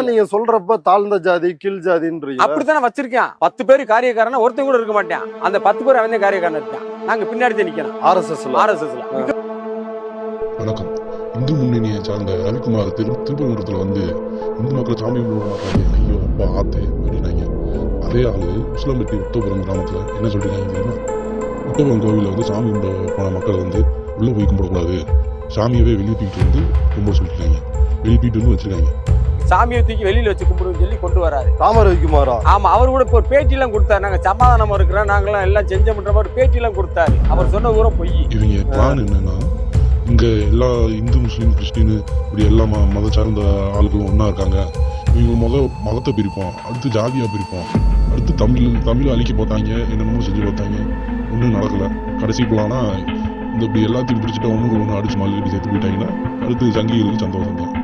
நீங்க சொல்றப்ப தாழ்ந்த ஜாதி கீழ் ஜாதின்றீங்க. அப்படித்தானே வச்சிருக்கேன். 10 பேரு காரியக்காரனா ஒருத்தன் கூட இருக்க மாட்டேன். அந்த 10 பேர் அவன் காரியக்காரன் இருக்கான். நாங்க பின்னாடி நிக்கிறோம். ஆர்எஸ்எஸ்ல. வணக்கம். இந்து முன்னணியை சார்ந்த ரவிக்குமார் திருப்பரங்குன்றத்துல வந்து இந்து மக்கள் சாமி கும்பிடுவாங்க, ஐயோ அப்பா ஆத்து அப்படின்னாங்க. அதே ஆளு உசிலம்பட்டி உத்தபுரம் கிராமத்துல என்ன சொல்லிருக்காங்க தெரியுமா? உத்தபுரம் கோவிலில் வந்து சாமி கும்பிட போன மக்கள் வந்து உள்ள போய் கும்பிடக்கூடாது, சாமியவே வெளியே தூக்கிட்டு வந்து கும்பிட சொல்லிருக்காங்க. வெளியே தூக்கிட்டு வந்து வச்சிருக்காங்க. சாமியை தூக்கி வெளியில வச்சு கும்பிடுன்னு சொல்லி கொண்டு வராரு ரவிக்குமாரா. ஆமா, அவர் கூட இப்போ பேட்டி எல்லாம் கொடுத்தாரு. நாங்க சமாதானம் இருக்கிறோம், நாங்களாம் எல்லாம் செஞ்சோம்ன்ற மாதிரி பேட்டி எல்லாம் கொடுத்தாரு. அவர் சொன்ன ஊரம் பொய். இவங்க பிளான் என்னன்னா, இங்க எல்லா இந்து முஸ்லீம் கிறிஸ்டின் இப்படி எல்லா மத சார்ந்த ஆளுகளும் ஒன்னா இருக்காங்க. இவங்க மதத்தை பிரிப்போம், அடுத்து ஜாதியா பிரிப்போம், அடுத்து தமிழ் அழிக்க பார்த்தாங்க, என்னென்னமோ செஞ்சு பார்த்தாங்க, ஒன்றும் நடக்கல. கடைசி பிளானா இந்த இப்படி எல்லாத்தையும் பிடிச்சிட்டு ஒன்று அடிச்சு மாலி சேர்த்து போயிட்டாங்கன்னா அடுத்து சங்கிகளுக்கு சந்தோஷம் தான்.